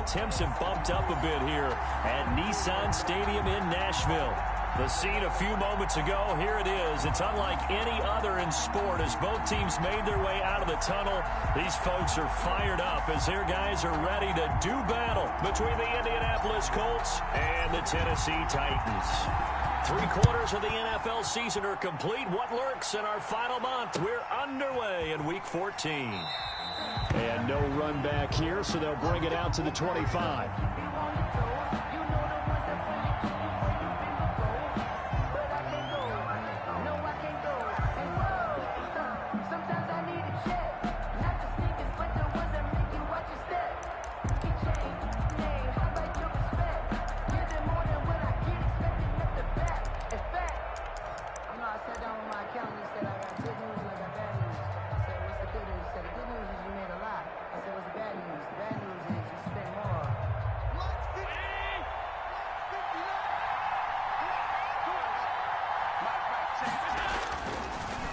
the temps have bumped up a bit here at Nissan Stadium in Nashville. The scene a few moments ago, here it is. It's unlike any other in sport as both teams made their way out of the tunnel. These folks are fired up as their guys are ready to do battle between the Indianapolis Colts and the Tennessee Titans. 3/4 of the NFL season are complete. What lurks in our final month? We're underway in Week 14. And no run back here, so they'll bring it out to the 25.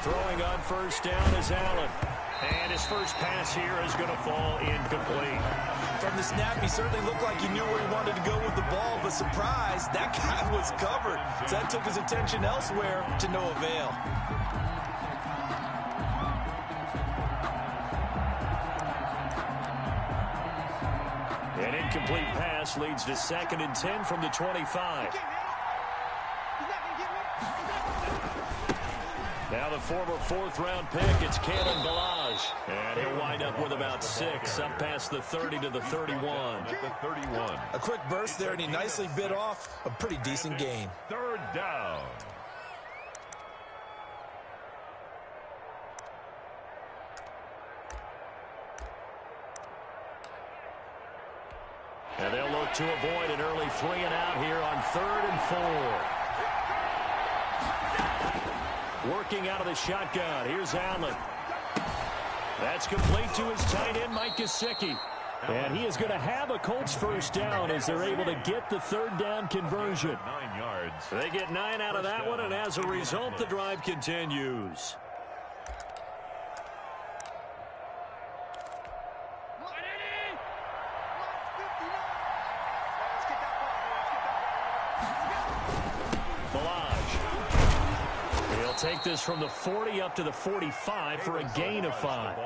Throwing on first down is Allen. And his first pass here is going to fall incomplete. From the snap, he certainly looked like he knew where he wanted to go with the ball, but surprise, that guy was covered. So that took his attention elsewhere to no avail. An incomplete pass leads to 2nd and 10 from the 25. Now the former 4th-round pick, it's Kalen Ballage. And he'll wind up with about 6, up past the 30 to the 31. At the 31. A quick burst there, and he nicely bit off a pretty decent gain. 3rd down. And they'll look to avoid an early 3 and out here on 3rd and 4. Working out of the shotgun. Here's Allen. That's complete to his tight end, Mike Gesicki. And he is going to have a Colts first down as they're able to get the 3rd down conversion. 9 yards. They get 9 out of that one, and as a result, the drive continues. Take this from the 40 up to the 45 for a gain of 5.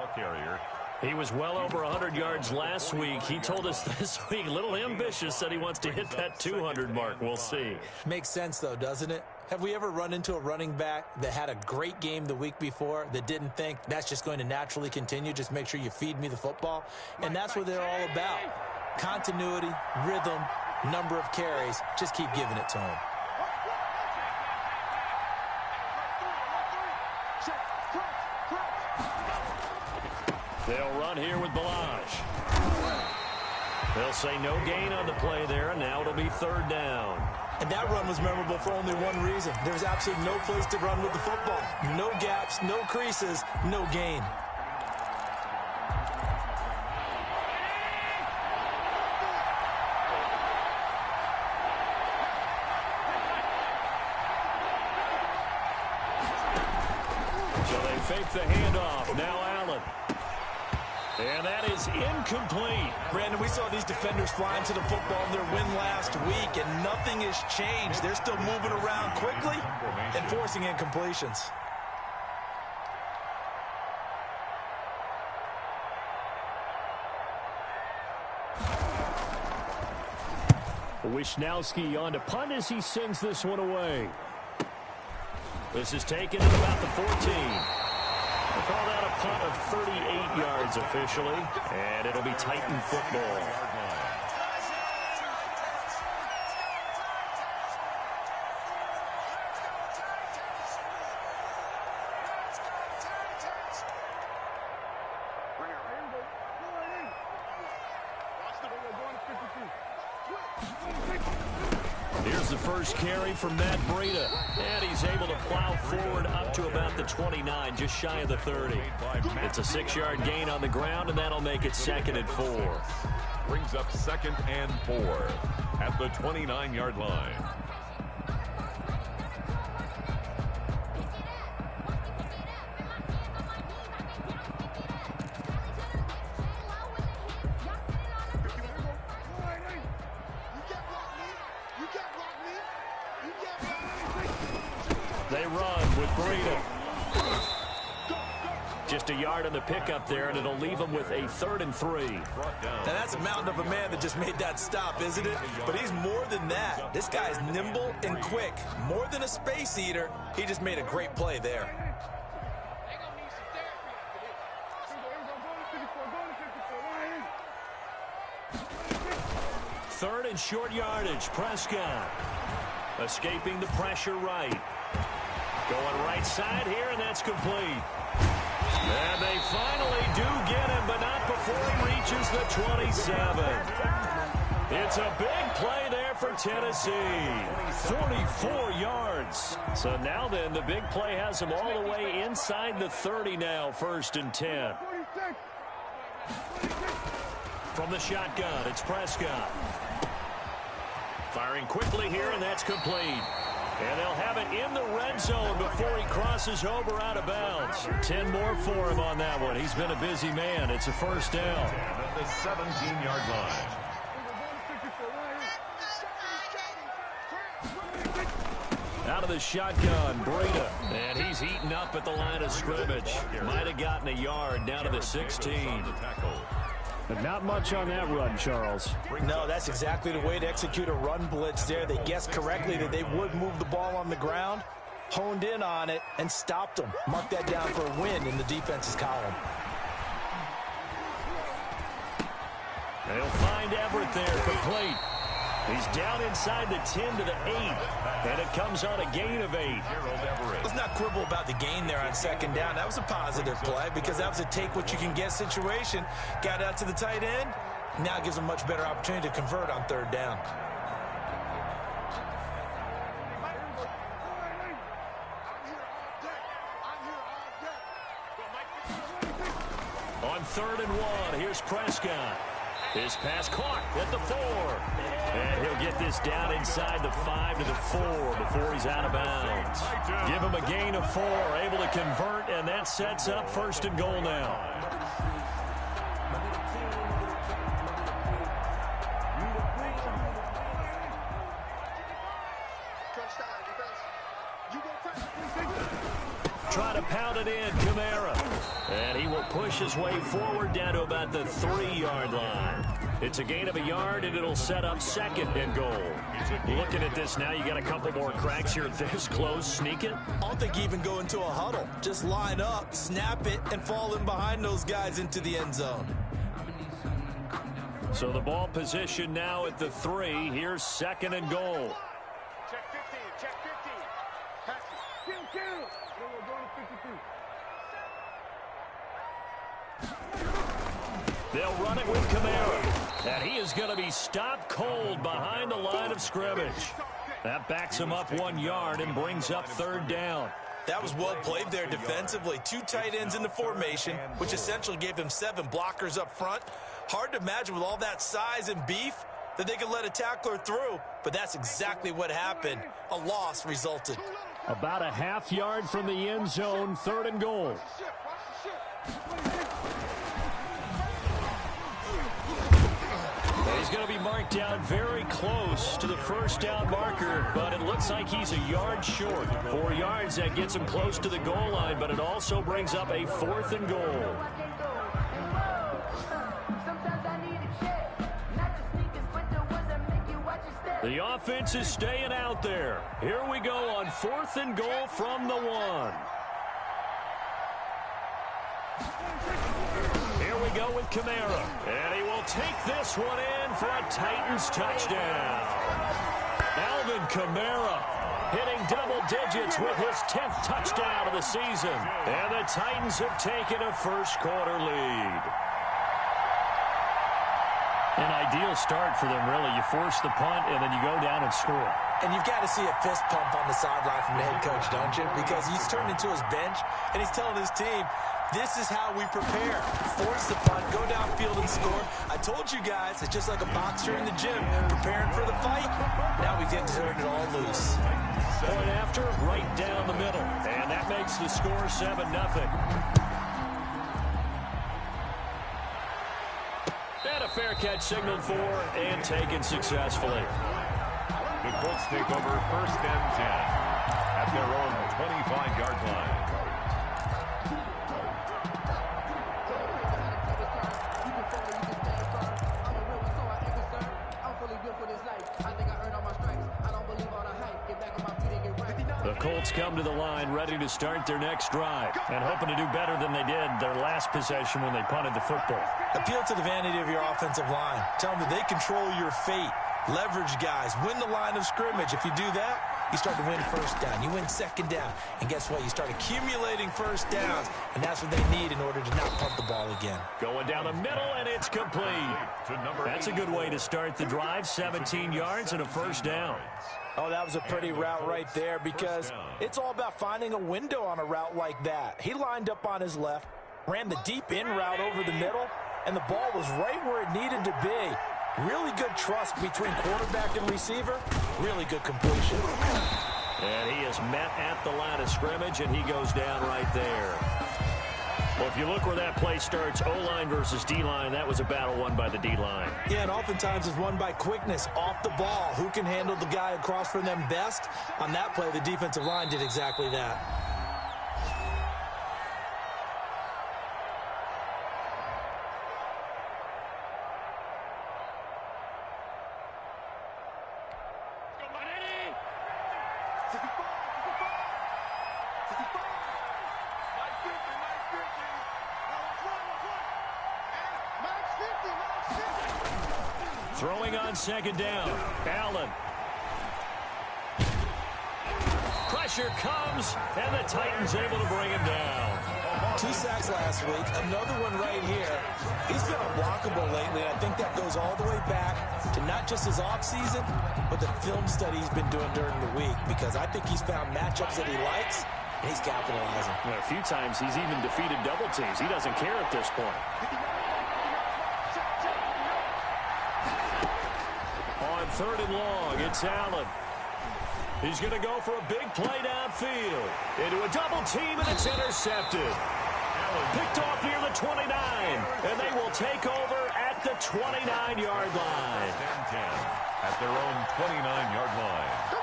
He was well over 100 yards last week. He told us this week, a little ambitious, said he wants to hit that 200 mark. We'll see. Makes sense, though, doesn't it? Have we ever run into a running back that had a great game the week before that didn't think that's just going to naturally continue? Just make sure you feed me the football. And that's what they're all about. Continuity, rhythm, number of carries. Just keep giving it to him. They'll run here with Ballage. They'll say no gain on the play there, and now it'll be 3rd down. And that run was memorable for only one reason. There's absolutely no place to run with the football. No gaps, no creases, no gain. So they fake the handoff. Now Allen. And that is incomplete. Brandon, we saw these defenders flying to the football in their win last week, and nothing has changed. They're still moving around quickly and forcing incompletions. Wishnowski on to punt as he sends this one away. This is taken at about the 14. They call that a punt of 38 yards officially, and it'll be Titan football. Here's the first carry from Matt Breida, and he's able to plow forward up to about the 29, just shy of the 30. It's a 6-yard gain on the ground, and that'll make it 2nd and 4. Brings up 2nd and 4 at the 29-yard line. run with Breida. Just a yard on the pickup there, and it'll leave him with a 3rd and 3. Now, that's a mountain of a man that just made that stop, isn't it? But he's more than that. This guy's nimble and quick. More than a space eater, he just made a great play there. 3rd and short yardage. Prescott escaping the pressure right. Going right side here, and that's complete. And they finally do get him, but not before he reaches the 27. It's a big play there for Tennessee. 44 yards. So now then, the big play has him all the way inside the 30 now, 1st and 10. From the shotgun, it's Prescott. Firing quickly here, and that's complete. And they'll have it in the red zone before he crosses over out of bounds. 10 more for him on that one. He's been a busy man. It's a 1st down. At the 17-yard line. Out of the shotgun, Breida. And he's eaten up at the line of scrimmage. Might have gotten a yard down to the 16. But not much on that run, Charles. No, that's exactly the way to execute a run blitz there. They guessed correctly that they would move the ball on the ground, honed in on it, and stopped them. Mark that down for a win in the defense's column. They'll find Everett there, complete. He's down inside the 10 to the 8, and it comes on a gain of 8. Let's not quibble about the gain there on 2nd down. That was a positive play because that was a take-what-you-can-get situation. Got out to the tight end. Now it gives them a much better opportunity to convert on 3rd down. On 3rd and 1, here's Prescott. His pass caught at the 4. And he'll get this down inside the 5 to the 4 before he's out of bounds. Give him a gain of 4, able to convert, and that sets up 1st and goal now. Try to pound it in, Kamara. And he will push his way forward down to about the 3-yard line. It's a gain of a yard, and it'll set up 2nd and goal. Looking at this now, you got a couple more cracks here this close. Sneak it. I don't think you even go into a huddle. Just line up, snap it, and fall in behind those guys into the end zone. So the ball position now at the 3. Here's 2nd and goal. Check 15, check 15. Pass it. Kill. We're going to 52. They'll run it with Kamara. And he is going to be stopped cold behind the line of scrimmage. That backs him up 1 yard and brings up 3rd down. That was well played there defensively. 2 tight ends in the formation, which essentially gave them 7 blockers up front. Hard to imagine with all that size and beef that they could let a tackler through, but that's exactly what happened. A loss resulted. About a half yard from the end zone, 3rd and goal. He's going to be marked down very close to the 1st down marker, but it looks like he's a yard short. 4 yards, that gets him close to the goal line, but it also brings up a 4th and goal. The offense is staying out there. Here we go on 4th and goal from the 1. Here we go with Kamara. And he will take this one in for a Titans touchdown. Alvin Kamara hitting double digits with his 10th touchdown of the season. And the Titans have taken a 1st quarter lead. An ideal start for them, really. You force the punt, and then you go down and score. And you've got to see a fist pump on the sideline from the head coach, don't you? Because he's turned into his bench, and he's telling his team, this is how we prepare. Force the punt, go downfield and score. I told you guys, it's just like a boxer in the gym, preparing for the fight. Now we get to turn it all loose. Point after, right down the middle. And that makes the score 7-0. And a fair catch signaled for and taken successfully. The Colts take over 1st and 10. at their own 25-yard line. The Colts come to the line ready to start their next drive and hoping to do better than they did their last possession when they punted the football. Appeal to the vanity of your offensive line. Tell them that they control your fate. Leverage guys. Win the line of scrimmage. If you do that, you start to win first down. You win second down. And guess what? You start accumulating first downs. And that's what they need in order to not punt the ball again. Going down the middle, and it's complete. That's a good way to start the drive. 17 yards and a first down. Oh, that was a pretty route right there because it's all about finding a window on a route like that. He lined up on his left, ran the deep in route over the middle, and the ball was right where it needed to be. Really good trust between quarterback and receiver. Really good completion. And he is met at the line of scrimmage, and he goes down right there. Well, if you look where that play starts, O-line versus D-line, that was a battle won by the D-line. Yeah, and oftentimes it's won by quickness off the ball. Who can handle the guy across from them best? On that play, the defensive line did exactly that. Throwing on second down. Allen. Pressure comes, and the Titans able to bring him down. 2 sacks last week. Another one right here. He's been unblockable lately, and I think that goes all the way back to not just his offseason, but the film study he's been doing during the week, because I think he's found matchups that he likes, and he's capitalizing. Well, a few times he's even defeated double teams. He doesn't care at this point. On 3rd and long, it's Allen. He's going to go for a big play downfield. Into a double team, and it's intercepted. Allen picked off near the 29, and they will take over at the 29-yard line. 10-10 at their own 29-yard line.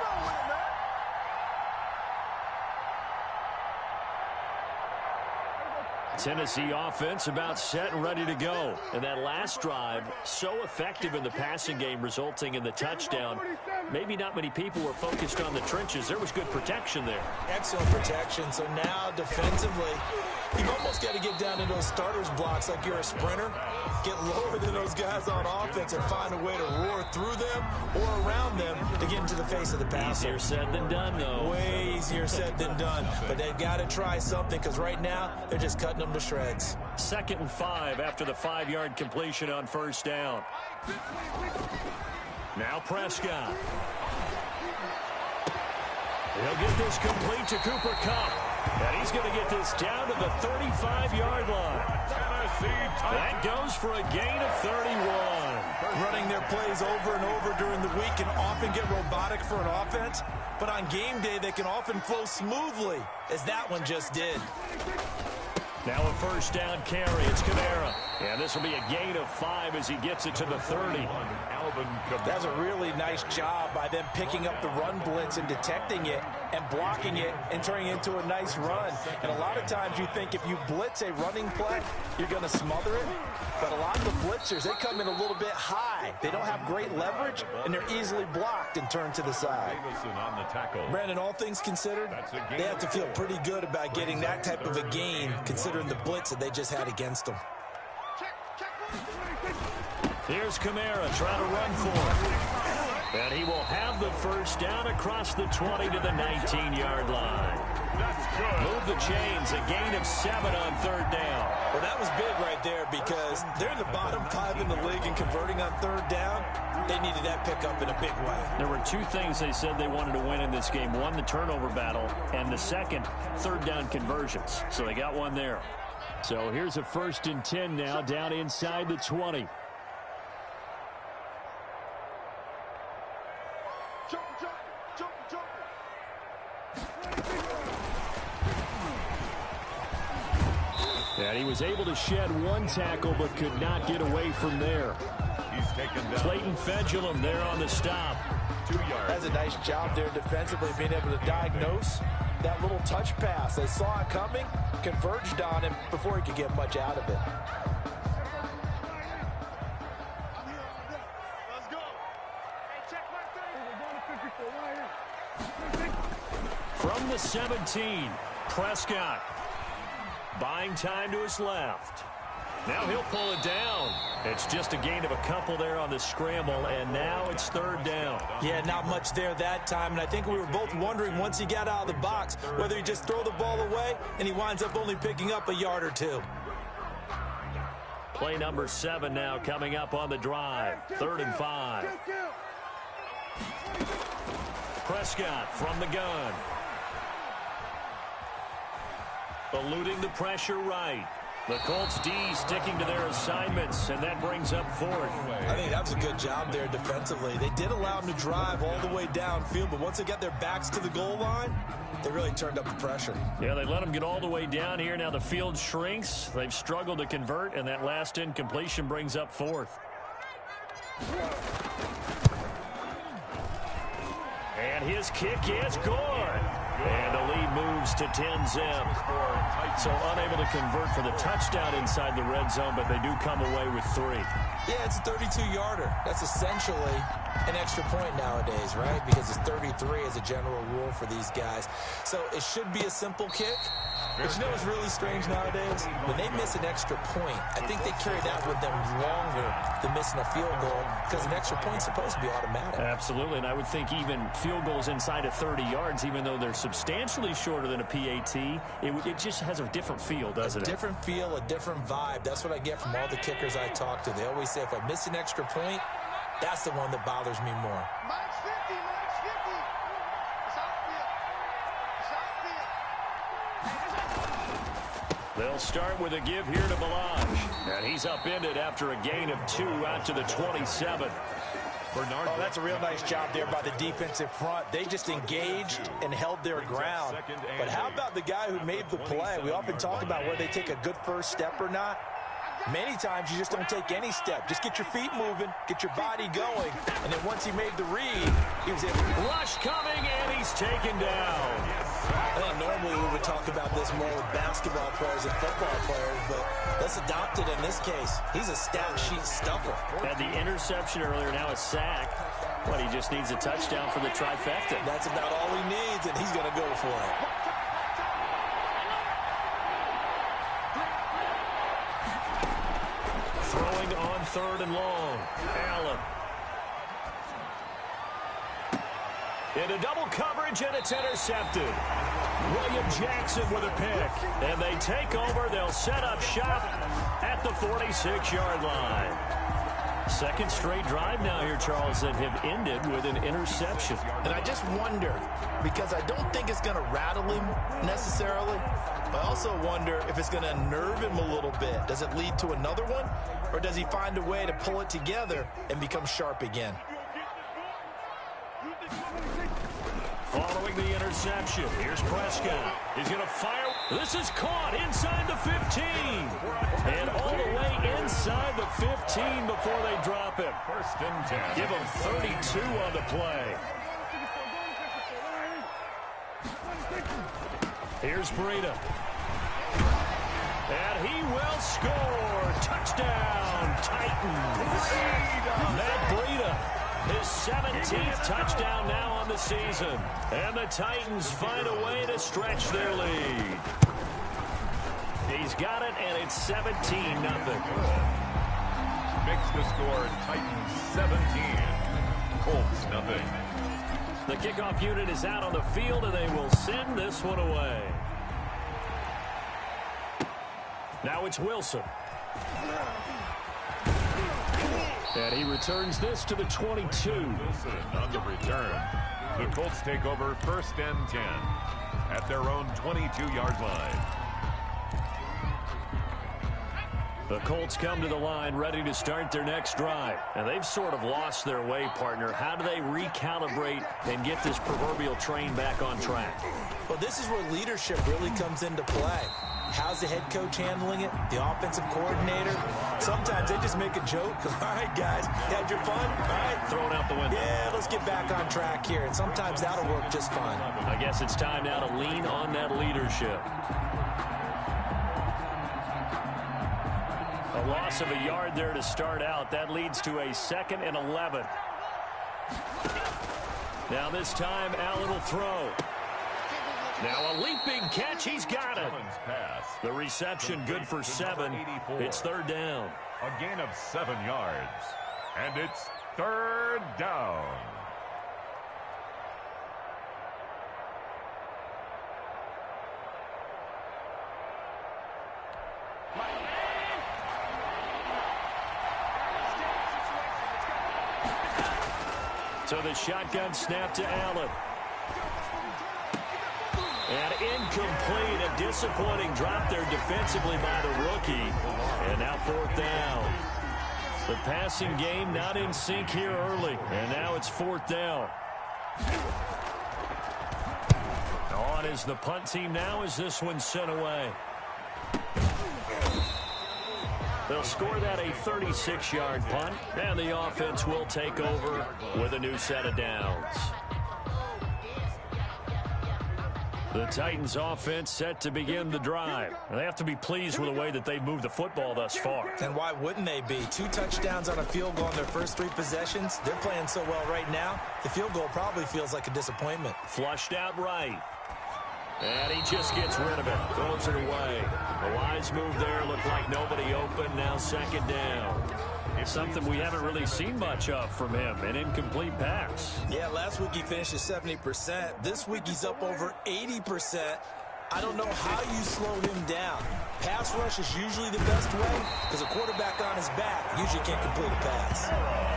Tennessee offense about set and ready to go. And that last drive, so effective in the passing game, resulting in the touchdown. Maybe not many people were focused on the trenches. There was good protection there. Excellent protection. So now defensively, you've almost got to get down to those starters blocks like you're a sprinter. Get lower than those guys on offense and find a way to roar through them or around them to get into the face of the passer. Easier said than done, though. Way easier said than done. But they've got to try something, because right now they're just cutting them to shreds. 2nd and 5 after the 5-yard completion on first down. Now Prescott. He'll get this complete to Cooper Kupp. And he's going to get this down to the 35-yard line. That goes for a gain of 31. Running their plays over and over during the week can often get robotic for an offense, but on game day they can often flow smoothly, as that one just did. Now a first down carry. It's Kamara. And this will be a gain of 5 as he gets it to the 30. That's a really nice job by them picking up the run blitz and detecting it and blocking it and turning it into a nice run. And a lot of times you think if you blitz a running play, you're going to smother it. But a lot of the blitzers, they come in a little bit high. They don't have great leverage, and they're easily blocked and turned to the side. Brandon, all things considered, they have to feel pretty good about getting that type of a gain, considering the blitz that they just had against them. Here's Kamara trying to run for it. And he will have the first down across the 20 to the 19-yard line. Move the chains, a gain of 7 on 3rd down. Well, that was big right there, because they're in the bottom 5 in the league in converting on 3rd down. They needed that pickup in a big way. There were 2 things they said they wanted to win in this game. One, the turnover battle, and the second, 3rd down conversions. So they got one there. So here's a 1st and 10 now, down inside the 20. And he was able to shed 1 tackle, but could not get away from there. He's taken down. Clayton Fedulum there on the stop. yards. That's a nice job there defensively, being able to diagnose that little touch pass. They saw it coming, converged on him before he could get much out of it. Let's go. Hey, check my thing. From the 17, Prescott. Buying time to his left. Now he'll pull it down. It's just a gain of a couple there on the scramble, and now it's third down. Yeah, not much there that time, and I think we were both wondering once he got out of the box whether he just throw the ball away and he winds up only picking up a yard or two. Play number 7 now coming up on the drive. 3rd and 5. Prescott from the gun. Eluding the pressure right. The Colts D sticking to their assignments, and that brings up 4th. I think that was a good job there defensively. They did allow them to drive all the way downfield, but once they got their backs to the goal line, they really turned up the pressure. Yeah, they let them get all the way down here. Now the field shrinks. They've struggled to convert, and that last incompletion brings up 4th. And his kick is good. And the lead moves to 10-zip. So unable to convert for the touchdown inside the red zone, but they do come away with 3. Yeah, it's a 32-yarder. That's essentially an extra point nowadays, right? Because it's 33 as a general rule for these guys. So it should be a simple kick. But you know what's really strange nowadays? When they miss an extra point, I think they carry that with them longer than missing a field goal because an extra point's supposed to be automatic. Absolutely, and I would think even field goals inside of 30 yards, even though they're substantially shorter than a PAT, it just has a different feel, doesn't it? A different feel, a different vibe. That's what I get from all the kickers I talk to. They always say if I miss an extra point, that's the one that bothers me more. Minus 50, minus 50. It's outfield. It's outfield. They'll start with a give here to Balaj. And he's upended after a gain of 2 out to the 27. Oh, that's a real nice job there by the defensive front. They just engaged and held their ground. But how about the guy who made the play? We often talk about whether they take a good first step or not. Many times you just don't take any step. Just get your feet moving, get your body going, and then once he made the read, he was able to... Rush coming, and he's taken down. I think normally we would talk about this more with basketball players and football players, but let's adopt it in this case. He's a stat sheet stuffer. Had the interception earlier, now a sack. But he just needs a touchdown for the trifecta. That's about all he needs, and he's going to go for it. Throwing on 3rd and long. Allen. Into double coverage, and it's intercepted. William Jackson with a pick. And they take over. They'll set up shop at the 46-yard line. Second straight drive now here, Charles, that have ended with an interception. And I just wonder, because I don't think it's going to rattle him necessarily, but I also wonder if it's going to unnerve him a little bit. Does it lead to another one, or does he find a way to pull it together and become sharp again? Following the interception, here's Prescott. He's going to fire. This is caught inside the 15. And all the way inside the 15 before they drop him. 1st and 10. Give him 32 on the play. Here's Breida. And he will score. Touchdown, Titans. Matt Breida. His 17th touchdown now on the season. And the Titans find a way to stretch their lead. He's got it, and it's 17-0. Makes the score Titans 17. Colts nothing. The kickoff unit is out on the field, and they will send this one away. Now it's Wilson. And he returns this to the 22. Wilson on the return. The Colts take over 1st and 10 at their own 22-yard line. The Colts come to the line ready to start their next drive. And they've sort of lost their way, partner. How do they recalibrate and get this proverbial train back on track? Well, this is where leadership really comes into play. How's the head coach handling it? The offensive coordinator? Sometimes they just make a joke. All right, guys, you had your fun? All right. Throw it out the window. Yeah, let's get back on track here. And sometimes that'll work just fine. I guess it's time now to lean on that leadership. A loss of a yard there to start out. That leads to a 2nd and 11. Now this time, Allen will throw. Now a leaping catch. He's got it. The reception good for 7. It's 3rd down. A gain of 7 yards. And it's 3rd down. So the shotgun snap to Allen. And incomplete. A disappointing drop there defensively by the rookie. And now 4th down. The passing game not in sync here early. And now it's 4th down. On is the punt team now as this one's sent away. They'll score that a 36-yard punt. And the offense will take over with a new set of downs. The Titans offense set to begin the drive. They have to be pleased with the way that they've moved the football thus far. And why wouldn't they be? 2 touchdowns on a field goal in their first 3 possessions. They're playing so well right now, the field goal probably feels like a disappointment. Flushed out right. And he just gets rid of it. Throws it away. A wise move there. Looked like nobody open. Now 2nd down. Something we haven't really seen much of from him, an incomplete pass. Yeah, last week he finished at 70%. This week he's up over 80%. I don't know how you slow him down. Pass rush is usually the best way because a quarterback on his back usually can't complete a pass.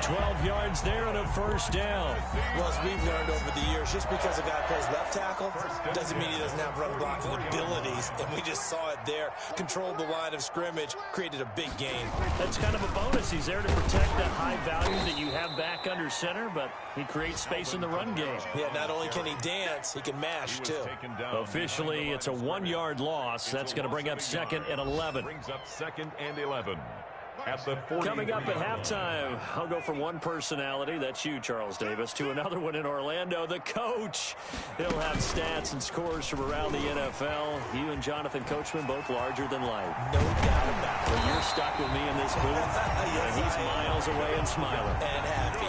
12 yards there and a 1st down. Well, as we've learned over the years, just because a guy plays left tackle doesn't mean he doesn't have run blocking abilities. And we just saw it there. Controlled the line of scrimmage, created a big gain. That's kind of a bonus. He's there to protect that high value that you have back under center, but he creates space in the run game. Yeah, not only can he dance, he can mash too. Officially, it's a 1-yard loss. That's going to bring up 2nd and 11. Brings up 2nd and 11. At the 40. Coming up at halftime, I'll go from one personality, that's you, Charles Davis, to another one in Orlando, the coach. He'll have stats and scores from around the NFL. You and Jonathan Coachman, both larger than life. No doubt about it. Well, you're stuck with me in this booth, Yes, and he's miles away and smiling. And happy.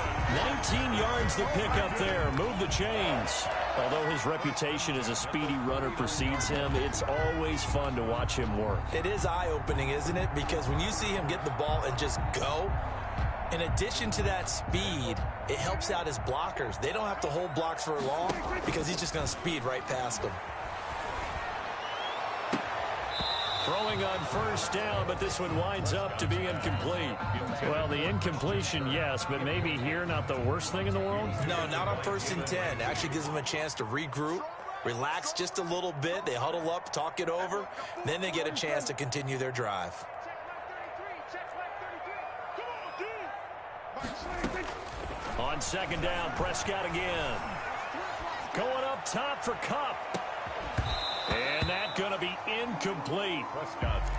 19 yards to pick up there. Move the chains. Although his reputation as a speedy runner precedes him, it's always fun to watch him work. It is eye-opening, isn't it? Because when you see him get the ball and just go, in addition to that speed, it helps out his blockers. They don't have to hold blocks for long because he's just going to speed right past them. Throwing on 1st down, but this one winds up to be incomplete. Well, the incompletion, yes, but maybe here not the worst thing in the world? No, not on 1st and 10. Actually gives them a chance to regroup, relax just a little bit. They huddle up, talk it over. Then they get a chance to continue their drive. On 2nd down, Prescott again. Going up top for Kupp. And that's going to be incomplete.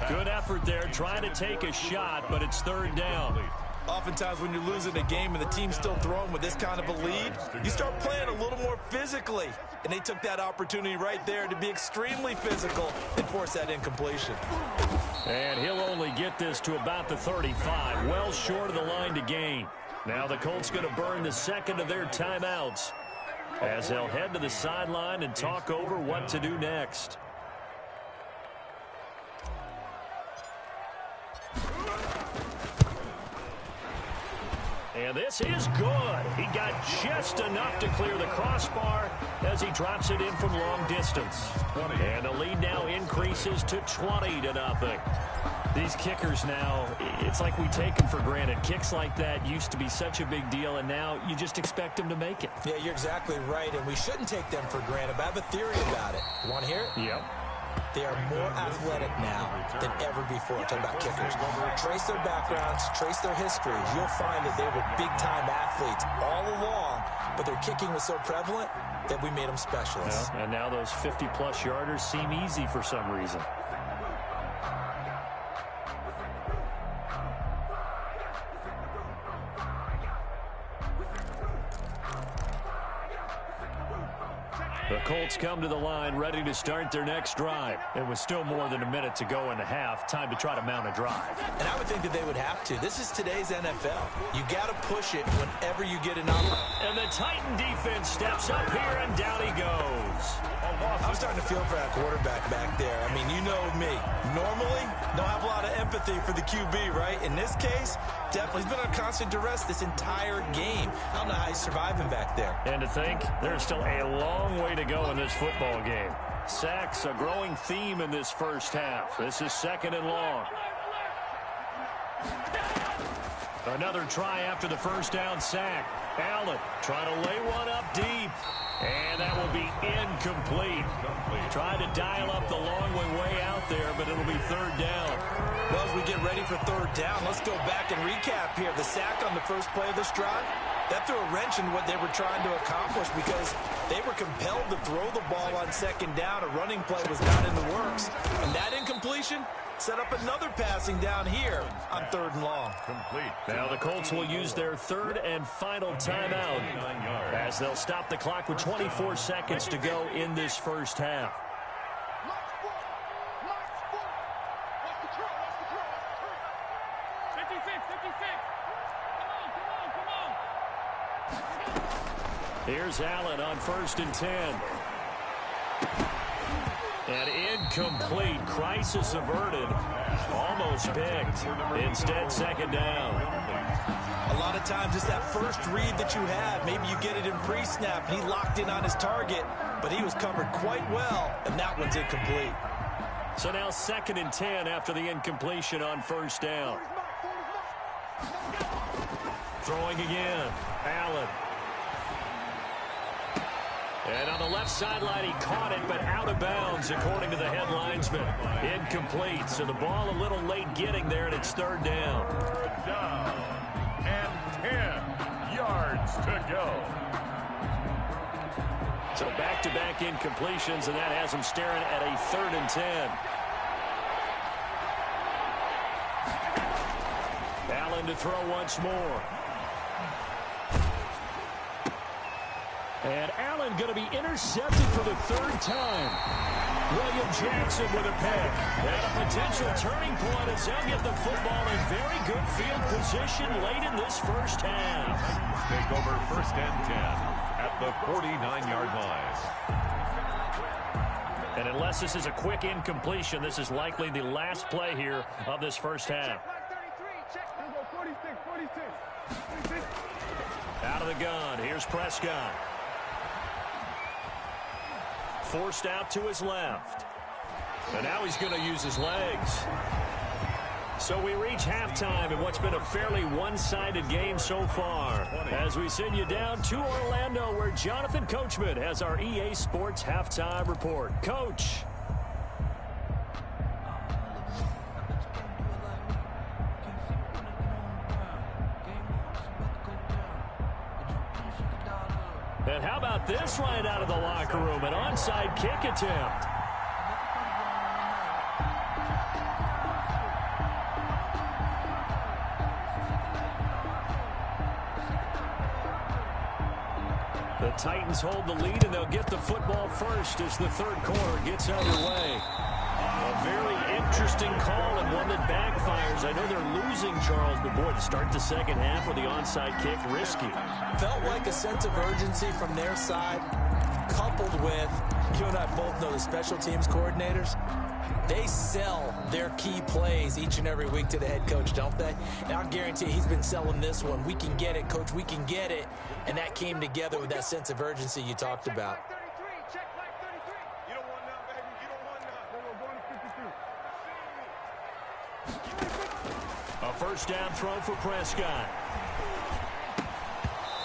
Good effort there, trying to take a shot, but it's 3rd down. Oftentimes when you're losing a game and the team's still throwing with this kind of a lead, you start playing a little more physically. And they took that opportunity right there to be extremely physical and force that incompletion. And he'll only get this to about the 35, well short of the line to gain. Now the Colts going to burn the 2nd of their timeouts as they'll head to the sideline and talk over what to do next. And this is good. He got just enough to clear the crossbar as he drops it in from long distance. And the lead now increases to 20-0. These kickers now, it's like we take them for granted. Kicks like that used to be such a big deal, and now you just expect them to make it. Yeah, you're exactly right, and we shouldn't take them for granted, but I have a theory about it. You want to hear it? Yep. They are more athletic now than ever before. Talk about kickers. Trace their backgrounds, trace their histories. You'll find that they were big-time athletes all along, but their kicking was so prevalent that we made them specialists. Well, and now those 50-plus yarders seem easy for some reason. The Colts come to the line ready to start their next drive. It was still more than a minute to go in the half. Time to try to mount a drive. And I would think that they would have to. This is today's NFL. You got to push it whenever you get an opportunity. And the Titan defense steps up here, and down he goes. I'm starting to feel for that quarterback back there. I mean, you know me. Normally, don't have a lot of empathy for the QB, right? In this case, definitely he's been on constant duress this entire game. I don't know how he's surviving back there. And to think, there's still a long way to go in this football game. Sacks, a growing theme in this first half. This is 2nd and long. Another try after the first down sack. Allen trying to lay one up deep. And that will be incomplete. Trying to dial up the long way out there, but it'll be 3rd down. Well, as we get ready for 3rd down, let's go back and recap here. The sack on the first play of this drive, that threw a wrench in what they were trying to accomplish because they were compelled to throw the ball on 2nd down. A running play was not in the works. And that incompletion set up another passing down here on 3rd and long. Complete. Now the Colts will use their 3rd and final timeout as they'll stop the clock with 24 seconds to go in this first half. Here's Allen on 1st and 10. And incomplete. Crisis averted. Almost picked. Instead, 2nd down. A lot of times it's that first read that you have. Maybe you get it in pre-snap. He locked in on his target, but he was covered quite well, and that one's incomplete. So now 2nd and 10 after the incompletion on 1st down. Throwing again. Allen. And on the left sideline, he caught it, but out of bounds, according to the head linesman. Incomplete, so the ball a little late getting there, and it's 3rd down. 3rd down, and 10 yards to go. So back-to-back incompletions, and that has him staring at a 3rd and 10. Allen to throw once more. And Allen going to be intercepted for the 3rd time. William Jackson with a pick. And a potential turning point as they'll get the football in very good field position late in this first half. Take over 1st and 10 at the 49-yard line. And unless this is a quick incompletion, this is likely the last play here of this first half. Out of the gun, here's Prescott. Forced out to his left. And now he's going to use his legs. So we reach halftime in what's been a fairly one-sided game so far. As we send you down to Orlando, where Jonathan Coachman has our EA Sports Halftime Report. Coach. And how about this right out of the locker room? An onside kick attempt. The Titans hold the lead, and they'll get the football first as the 3rd quarter gets underway. A very interesting call and one that backfires. I know they're losing, Charles, but boy, to start the 2nd half with the onside kick, risky. Felt like a sense of urgency from their side, coupled with, you and I both know the special teams coordinators. They sell their key plays each and every week to the head coach, don't they? And I'll guarantee he's been selling this one. We can get it, coach, we can get it. And that came together with that sense of urgency you talked about. A first down throw for Prescott.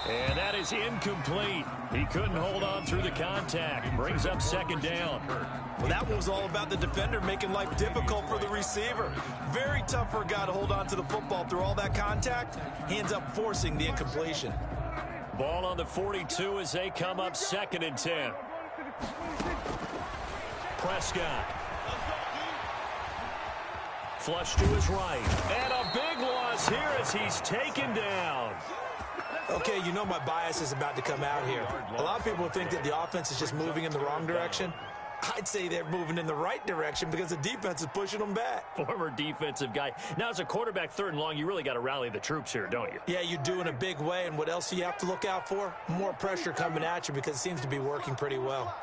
And that is incomplete. He couldn't hold on through the contact. Brings up 2nd down. Well, that one was all about the defender making life difficult for the receiver. Very tough for a guy to hold on to the football through all that contact. He ends up forcing the incompletion. Ball on the 42 as they come up 2nd and 10. Prescott. Flush to his right. And a big loss here as he's taken down. Okay, you know my bias is about to come out here. A lot of people think that the offense is just moving in the wrong direction. I'd say they're moving in the right direction because the defense is pushing them back. Former defensive guy. Now, as a quarterback, 3rd and long, you really got to rally the troops here, don't you? Yeah, you do in a big way. And what else do you have to look out for? More pressure coming at you because it seems to be working pretty well.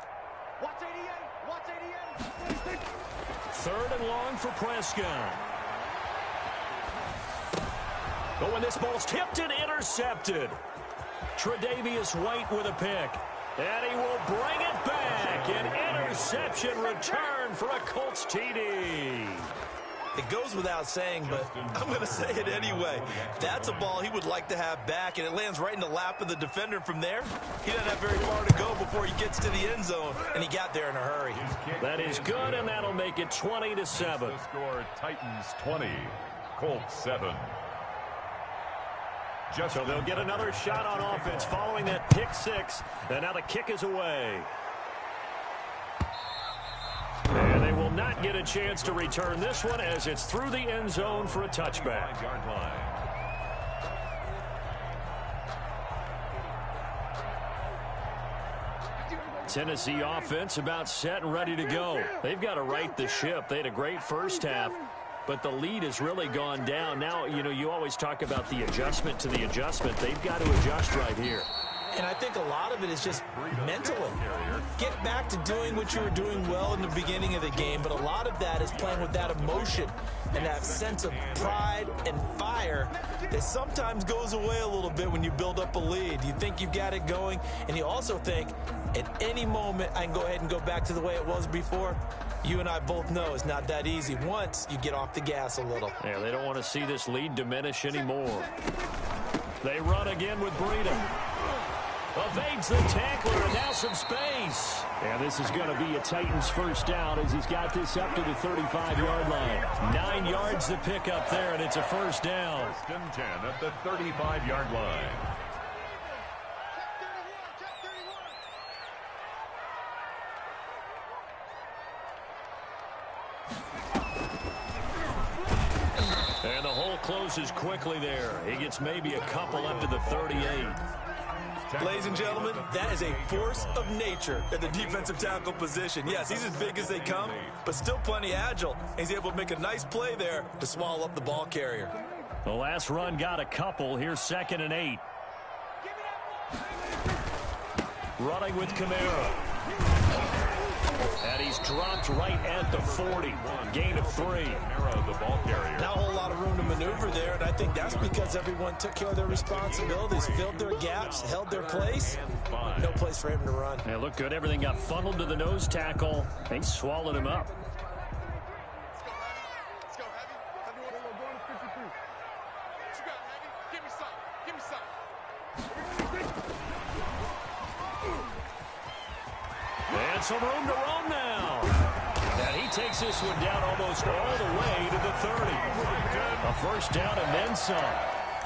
Watch 88. Watch 88. 3rd and long for Prescott. But when this ball's tipped and intercepted, Tre'Davious White with a pick. And he will bring it back. An interception return for a Colts TD. It goes without saying, but I'm going to say it anyway. That's a ball he would like to have back, and it lands right in the lap of the defender from there. He doesn't have very far to go before he gets to the end zone, and he got there in a hurry. That is good, and that'll make it 20-7. The score, Titans 20, Colts 7. So they'll get another shot on offense following that pick 6. And now the kick is away. And they will not get a chance to return this one as it's through the end zone for a touchback. Tennessee offense about set and ready to go. They've got to right the ship. They had a great first half, but the lead has really gone down. Now, you know, you always talk about the adjustment to the adjustment. They've got to adjust right here. And I think a lot of it is just mentally. Get back to doing what you were doing well in the beginning of the game, but a lot of that is playing with that emotion and that sense of pride and fire that sometimes goes away a little bit when you build up a lead. You think you've got it going, and you also think at any moment I can go ahead and go back to the way it was before. You and I both know it's not that easy once you get off the gas a little. Yeah, they don't want to see this lead diminish anymore. They run again with Breida. Evades the tackler, and now some space. And this is going to be a Titans first down as he's got this up to the 35-yard line. 9 yards to pick up there, and it's a first down. 1st and 10 at the 35-yard line. And the hole closes quickly there. He gets maybe a couple up to the 38. Ladies and gentlemen, that is a force of nature at the defensive tackle position. Yes, he's as big as they come, but still plenty agile. He's able to make a nice play there to swallow up the ball carrier. The last run got a couple. Here's 2nd and 8. Running with Kamara. And he's dropped right at the 40. Gain of 3. The ball carrier. Not a whole lot of room to maneuver there, and I think that's because everyone took care of their responsibilities, filled their gaps, held their place. No place for him to run. Yeah, looked good. Everything got funneled to the nose tackle. They swallowed him up. Let's go, Heavy. Heavy, what are going to 53? What you got, Heavy? Give me some. Give me some. And some room to run now. And he takes this one down almost all the way to the 30. A first down and then some.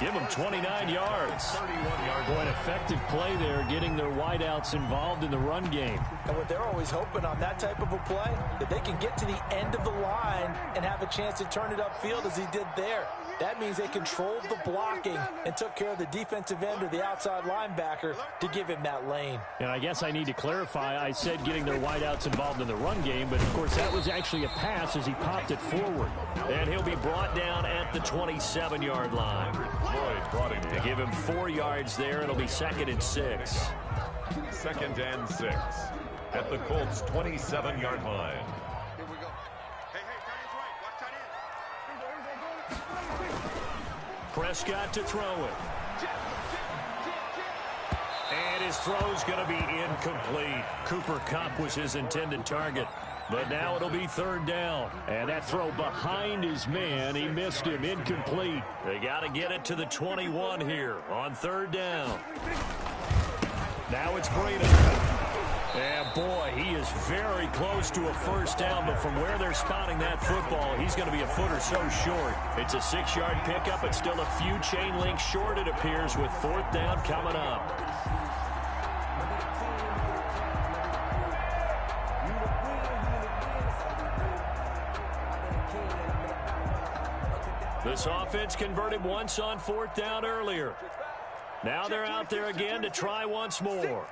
Give him 29 yards. 31-yard Boy, an effective play there, getting their wideouts involved in the run game. And what they're always hoping on that type of a play, that they can get to the end of the line and have a chance to turn it upfield as he did there. That means they controlled the blocking and took care of the defensive end or the outside linebacker to give him that lane. And I guess I need to clarify, I said getting their wideouts involved in the run game, but of course that was actually a pass as he popped it forward. And he'll be brought down at the 27-yard line. Floyd brought him To down. give him 4 yards there, it'll be 2nd and 6. 2nd and 6 at the Colts' 27-yard line. Here we go. Hey, tight end's right. Watch tight end. Prescott to throw it. And his throw's going to be incomplete. Cooper Kupp was his intended target. But now it'll be 3rd down. And that throw behind his man, he missed him, incomplete. They got to get it to the 21 here on 3rd down. Now it's Breida. And boy, he is very close to a first down, but from where they're spotting that football, he's going to be a foot or so short. It's a 6-yard pickup, but still a few chain links short, it appears, with 4th down coming up. This offense converted once on 4th down earlier. Now they're out there again to try once more.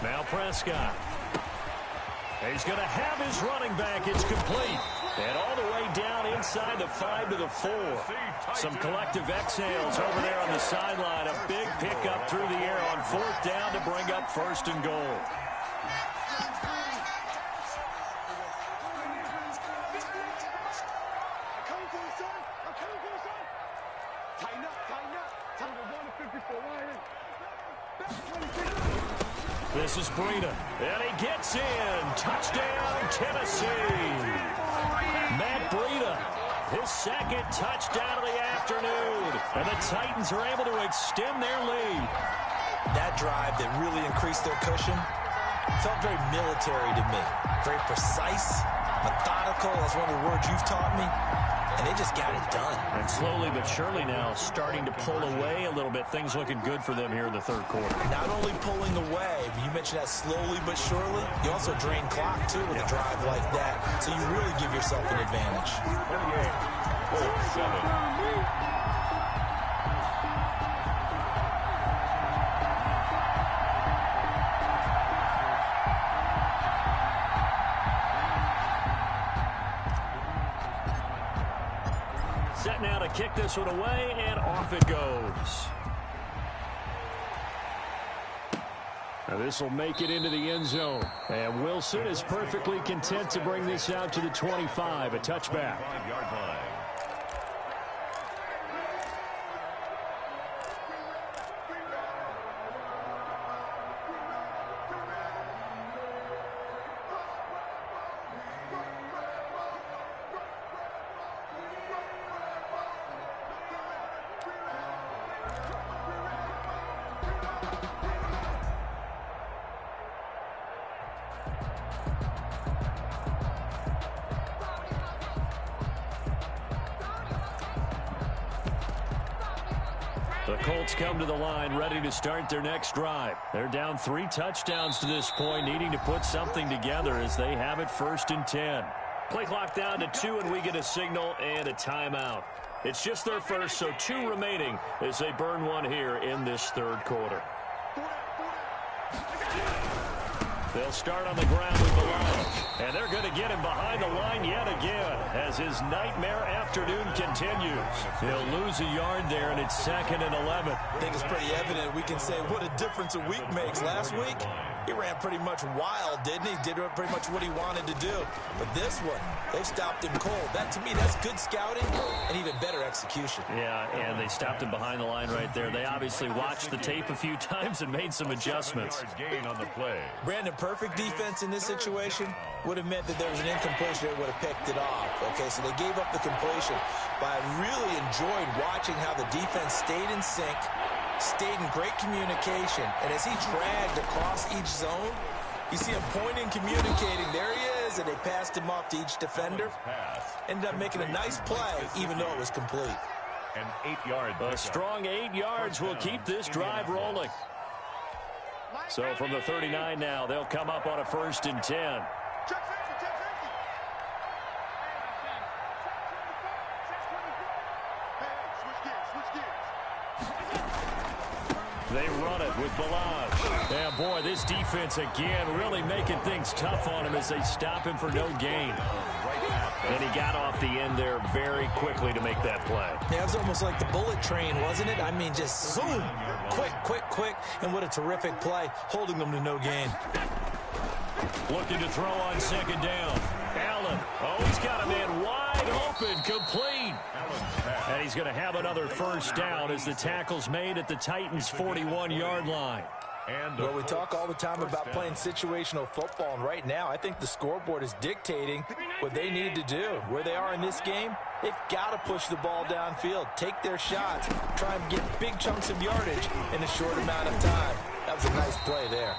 Now Prescott. He's going to have his running back. It's complete. And all the way down inside the 5 to the 4. Some collective exhales over there on the sideline. A big pickup through the air on 4th down to bring up 1st and goal. This is Breida, and he gets in. Touchdown, Tennessee. Matt Breida, his 2nd touchdown of the afternoon. And the Titans are able to extend their lead. That drive that really increased their cushion felt very military to me. Very precise, methodical. That's one of the words you've taught me. And they just got it done. And slowly but surely now starting to pull away a little bit. Things looking good for them here in the 3rd quarter. Not only pulling away, but you mentioned that slowly but surely. You also drain clock, too, with a drive like that. So you really give yourself an advantage. 28-7. Set now to kick this one away, and off it goes. Now this will make it into the end zone. And Wilson is perfectly content to bring this out to the 25, a touchback. 5-yard line. The Colts come to the line ready to start their next drive. They're down 3 touchdowns to this point, needing to put something together as they have it 1st and 10. Play clock down to 2, and we get a signal and a timeout. It's just their first, so 2 remaining as they burn one here in this 3rd quarter. They'll start on the ground with Balaj, and they're going to get him behind the line yet again as his nightmare afternoon continues. He'll lose a yard there, and it's 2nd and 11. I think it's pretty evident we can say what a difference a week makes. Last week, he ran pretty much wild, didn't he? Did pretty much what he wanted to do. But this one, they stopped him cold. That, to me, that's good scouting and even better execution. Yeah, and they stopped him behind the line right there. They obviously watched the tape a few times and made some adjustments. Gain on the play. Brandon, perfect defense in this situation would have meant that there was an incompletion that would have picked it off. Okay, so they gave up the completion. But I really enjoyed watching how the defense stayed in sync, stayed in great communication, and as he dragged across each zone, you see him pointing, communicating. There he is, and they passed him off to each defender. Ended up making a nice play, even though it was complete. An 8-yard. A strong 8 yards will keep this drive rolling. So from the 39 now, they'll come up on a 1st and 10. They run it with Balaj. Yeah, boy, this defense again really making things tough on him as they stop him for no gain. And he got off the end there very quickly to make that play. Yeah, it was almost like the bullet train, wasn't it? I mean, just zoom, quick, and what a terrific play, holding them to no gain. Looking to throw on 2nd down. Allen, he's got a man wide open, complete. And he's going to have another 1st down as the tackle's made at the Titans' 41-yard line. Well, we talk all the time about playing situational football, and right now I think the scoreboard is dictating what they need to do. Where they are in this game, they've got to push the ball downfield, take their shots, try and get big chunks of yardage in a short amount of time. That was a nice play there.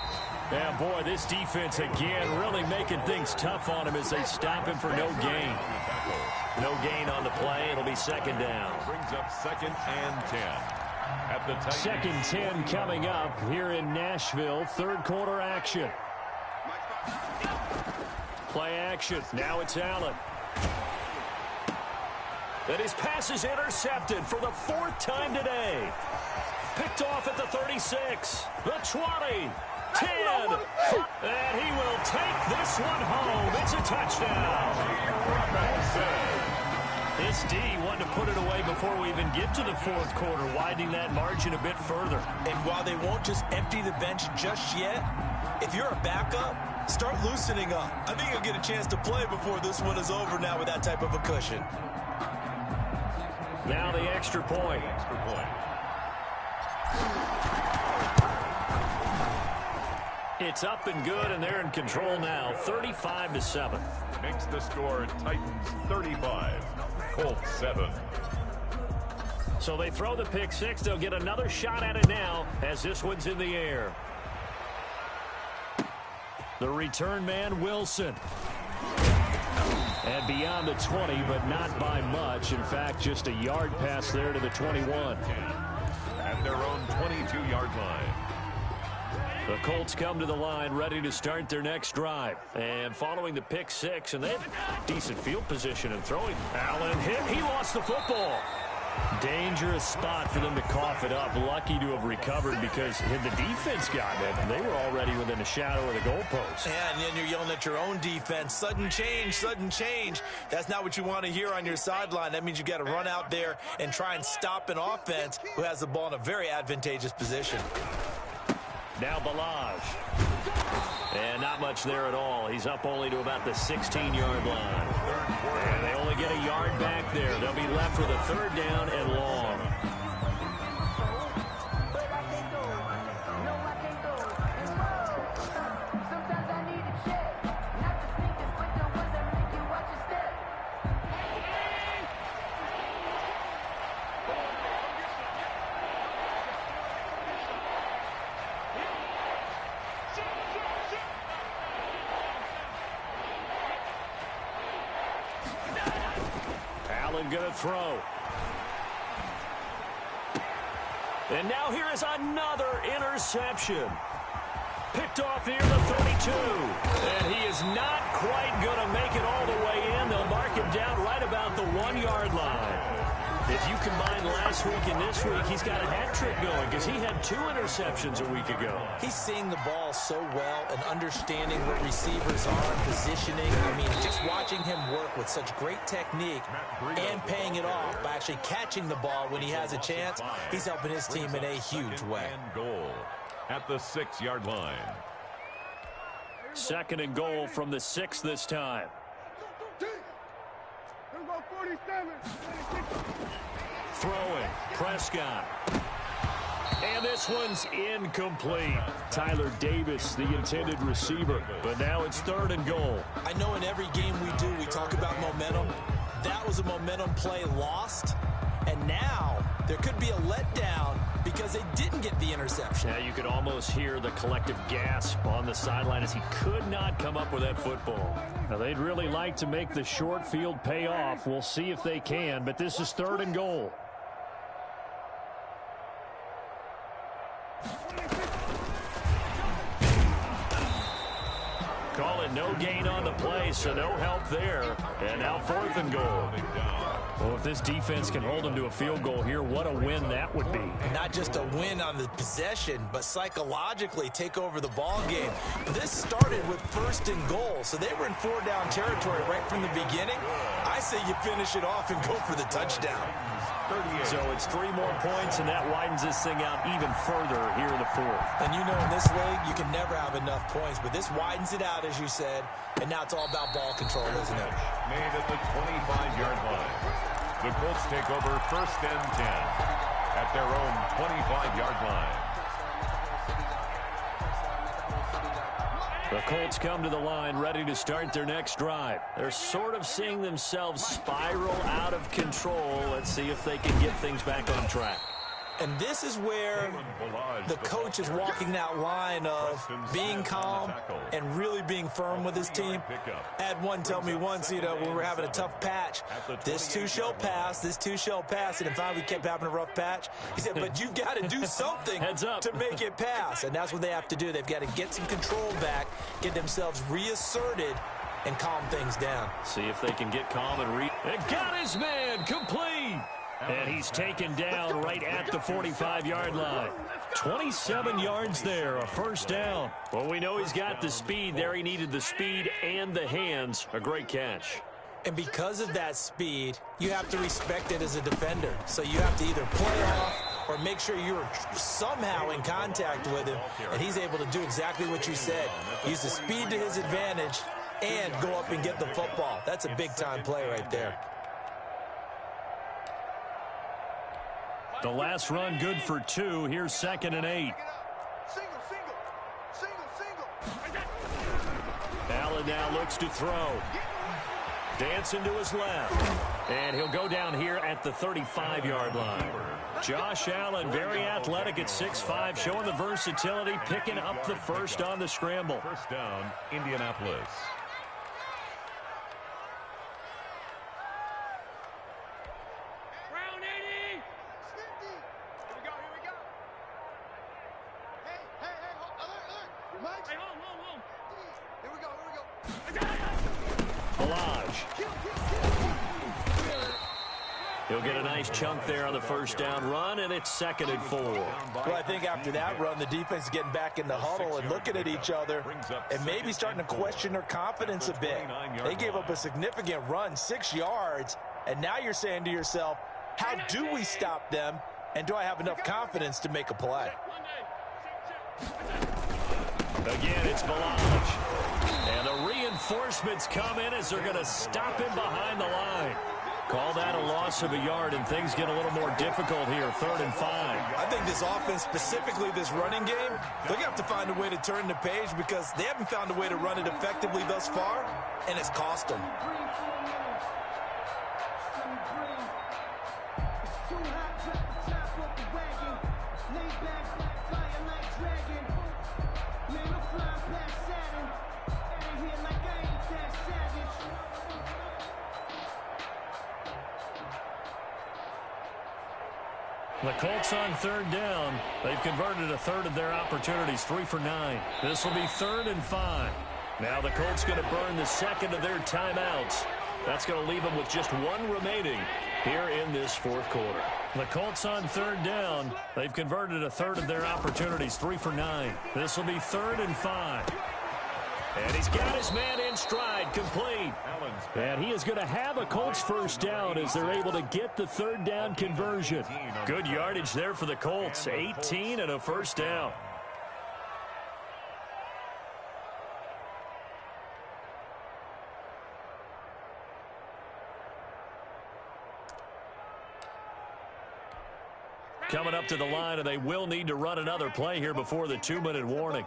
Yeah, boy, this defense again really making things tough on him as they stop him for no gain. No gain on the play. It'll be 2nd down. Brings up 2nd and 10. At the 2nd 10 coming up here in Nashville. 3rd quarter action. Play action. Now it's Allen. And his pass is intercepted for the 4th time today. Picked off at the 36, the 20, 10, and he will take this one home. It's a touchdown. This D wanted to put it away before we even get to the 4th quarter, widening that margin a bit further. And while they won't just empty the bench just yet, if you're a backup, start loosening up. I think you'll get a chance to play before this one is over now with that type of a cushion. Now the extra point. It's up and good, and they're in control now, 35-7. Makes the score Titans 35, Colts 7. So they throw the pick six. They'll get another shot at it now as this one's in the air. The return man, Wilson. And beyond the 20, but not by much. In fact, just a yard pass there to the 21. At their own 22-yard line. The Colts come to the line ready to start their next drive. And following the pick six, and they have decent field position and throwing. Allen hit. He lost the football. Dangerous spot for them to cough it up. Lucky to have recovered because had the defense gotten it, they were already within a shadow of the goalpost. Yeah, and then you're yelling at your own defense. Sudden change, sudden change. That's not what you want to hear on your sideline. That means you got to run out there and try and stop an offense who has the ball in a very advantageous position. Now Balaj. And not much there at all. He's up only to about the 16-yard line. And they only get a yard back there. They'll be left with a 3rd down and long. Going to throw. And now here is another interception. Picked off near the 32. And he is not quite going to make it all the way in. They'll mark him down right about the 1-yard line. If you combine last week and this week, he's got a hat trick going because he had 2 interceptions a week ago. He's seeing the ball so well and understanding what receivers are, positioning. I mean, just watching him work with such great technique and paying it off by actually catching the ball when he has a chance, he's helping his team in a huge way. Goal at the 6-yard line. 2nd and goal from the 6 this time. Throwing, Prescott. And this one's incomplete. Tyler Davis, the intended receiver. But now it's 3rd and goal. I know in every game we do, we talk about momentum. That was a momentum play lost. And now there could be a letdown because they didn't get the interception. Now you could almost hear the collective gasp on the sideline as he could not come up with that football. Now they'd really like to make the short field pay off. We'll see if they can, but this is 3rd and goal. Call it no gain on the play, so no help there. And now 4th and goal. Well, if this defense can hold them to a field goal here, what a win that would be. Not just a win on the possession, but psychologically take over the ball game. This started with 1st and goal, so they were in 4-down territory right from the beginning. I say you finish it off and go for the touchdown. So it's 3 more points, and that widens this thing out even further here in the 4th. And you know in this league, you can never have enough points, but this widens it out, as you said, and now it's all about ball control, isn't it? Made at the 25-yard line. The Colts take over 1st and 10 at their own 25-yard line. The Colts come to the line ready to start their next drive. They're sort of seeing themselves spiral out of control. Let's see if they can get things back on track. And this is where the coach is walking that line of being calm and really being firm with his team. I had one tell me once, you know, when we were having a tough patch, this too shall pass, this too shall pass. And if finally we kept having a rough patch, he said, but you've got to do something to make it pass. And that's what they have to do. They've got to get some control back, get themselves reasserted, and calm things down. See if they can get calm and read. And got his man complete. And he's taken down right at the 45-yard line. 27 yards there, a first down. Well, we know he's got the speed there. He needed the speed and the hands. A great catch. And because of that speed, you have to respect it as a defender. So you have to either play off or make sure you're somehow in contact with him, and he's able to do exactly what you said. Use the speed to his advantage and go up and get the football. That's a big-time play right there. The last run good for 2. Here's 2nd and 8. Allen now looks to throw. Dancing to his left. And he'll go down here at the 35-yard line. Josh Allen, very athletic at 6'5", showing the versatility, picking up the first on the scramble. First down, Indianapolis. Round 80. 50. Here we go. Hey, alert. Mike. Hey, hold. Here we go. Balaj. He'll get a nice chunk there on the first down run, and it's 2nd and 4. Well, I think after that run, the defense is getting back in the huddle and looking at each other and maybe starting to question their confidence a bit. They gave up a significant run, 6 yards, and now you're saying to yourself, how do we stop them, and do I have enough confidence to make a play? Again, it's Balaj. And the reinforcements come in as they're going to stop him behind the line. Call that a loss of a yard, and things get a little more difficult here, 3rd and 5. I think this offense, specifically this running game, they're going to have to find a way to turn the page because they haven't found a way to run it effectively thus far, and it's cost them. The Colts on 3rd down. They've converted a third of their opportunities, 3 for 9. This will be 3rd and 5. Now the Colts going to burn the 2nd of their timeouts. That's going to leave them with just 1 remaining here in this 4th quarter. The Colts on 3rd down. They've converted a third of their opportunities, 3 for 9. This will be 3rd and 5. And he's got his man in stride, complete. And he is going to have a Colts first down as they're able to get the 3rd down conversion. Good yardage there for the Colts, 18 and a first down. Coming up to the line, and they will need to run another play here before the 2-minute warning.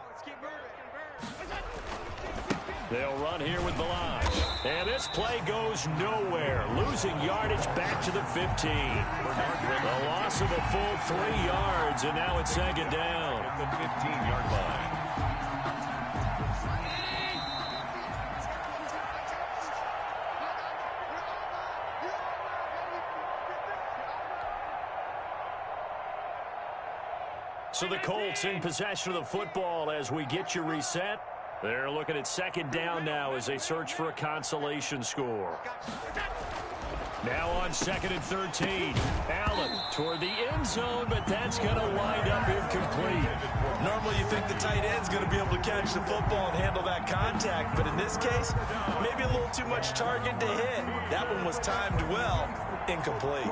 They'll run here with Balaj. And this play goes nowhere. Losing yardage back to the 15. A loss of a full 3 yards, and now it's 2nd down. At the 15-yard line. So the Colts in possession of the football as we get you reset. They're looking at 2nd down now as they search for a consolation score. Now on 2nd and 13. Allen toward the end zone, but that's going to wind up incomplete. Normally you think the tight end's going to be able to catch the football and handle that contact, but in this case, maybe a little too much target to hit. That one was timed well, incomplete.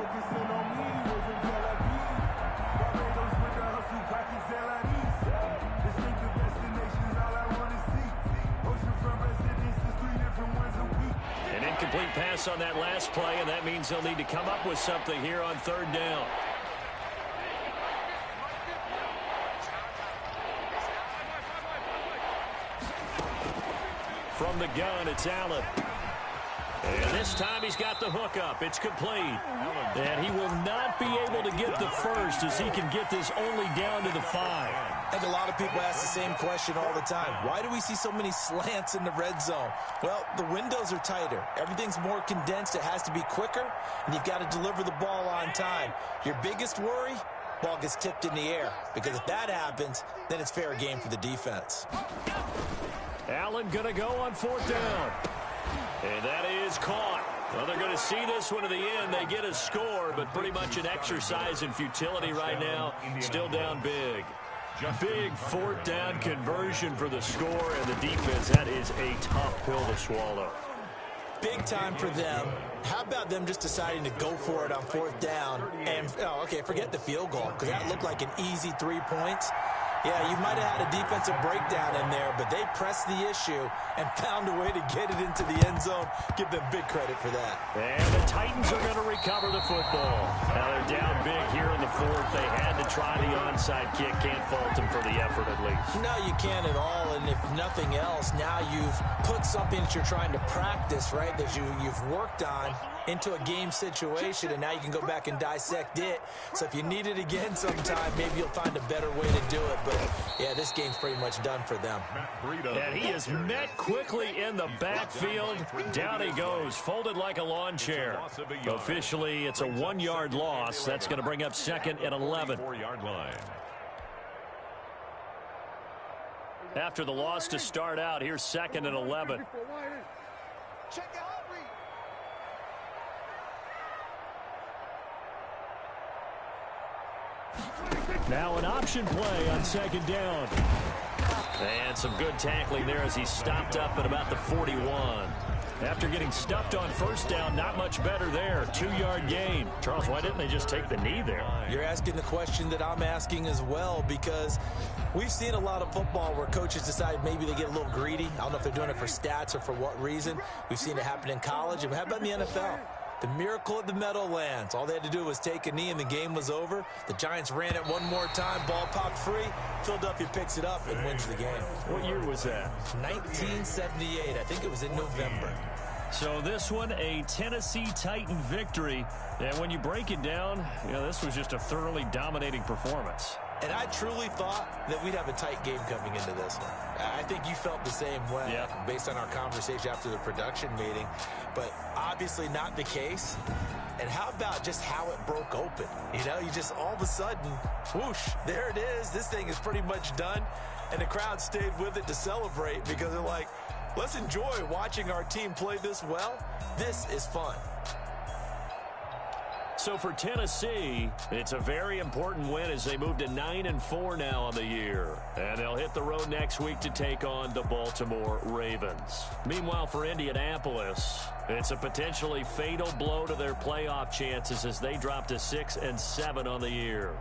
Incomplete pass on that last play, and that means they'll need to come up with something here on 3rd down. From the gun, it's Allen. And this time he's got the hook up. It's complete. And he will not be able to get the first as he can get this only down to the 5. I think a lot of people ask the same question all the time. Why do we see so many slants in the red zone? Well, the windows are tighter. Everything's more condensed. It has to be quicker, and you've got to deliver the ball on time. Your biggest worry, ball gets tipped in the air, because if that happens, then it's fair game for the defense. Allen going to go on 4th down. And that is caught. Well, they're going to see this one to the end. They get a score, but pretty much an exercise in futility right now. Still down big. Big fourth down conversion for the score, and the defense, that is a tough pill to swallow. Big time for them. How about them just deciding to go for it on fourth down? And, okay, forget the field goal, because that looked like an easy 3 points. Yeah, you might have had a defensive breakdown in there, but they pressed the issue and found a way to get it into the end zone. Give them big credit for that. And the Titans are going to recover the football. Now they're down big here in the fourth. They had to try the onside kick. Can't fault them for the effort at least. No, you can't at all. And if nothing else, now you've put something that you're trying to practice, right, that you've worked on into a game situation, and now you can go back and dissect it. So if you need it again sometime, maybe you'll find a better way to do it. But, yeah, this game's pretty much done for them. And he is met quickly in the backfield. Down he goes, folded like a lawn chair. Officially, it's a 1-yard loss. That's going to bring up 2nd and 11. After the loss to start out, here's 2nd and 11. Check it out. Now an option play on 2nd down. And some good tackling there as he stopped up at about the 41. After getting stuffed on first down, not much better there. 2-yard gain. Charles, why didn't they just take the knee there? You're asking the question that I'm asking as well, because we've seen a lot of football where coaches decide maybe they get a little greedy. I don't know if they're doing it for stats or for what reason. We've seen it happen in college. And how about in the NFL? The miracle of the Meadowlands. All they had to do was take a knee and the game was over. The Giants ran it one more time. Ball popped free. Philadelphia picks it up and wins the game. What year was that? 1978. I think it was in November. So this one, a Tennessee Titan victory. And when you break it down, this was just a thoroughly dominating performance. And I truly thought that we'd have a tight game coming into this one. I think you felt the same way based on our conversation after the production meeting, but obviously not the case. And how about just how it broke open? You just all of a sudden, whoosh, there it is. This thing is pretty much done. And the crowd stayed with it to celebrate because they're like, let's enjoy watching our team play this well. This is fun. So for Tennessee, it's a very important win as they move to 9-4 now on the year. And they'll hit the road next week to take on the Baltimore Ravens. Meanwhile, for Indianapolis, it's a potentially fatal blow to their playoff chances as they drop to 6-7 on the year.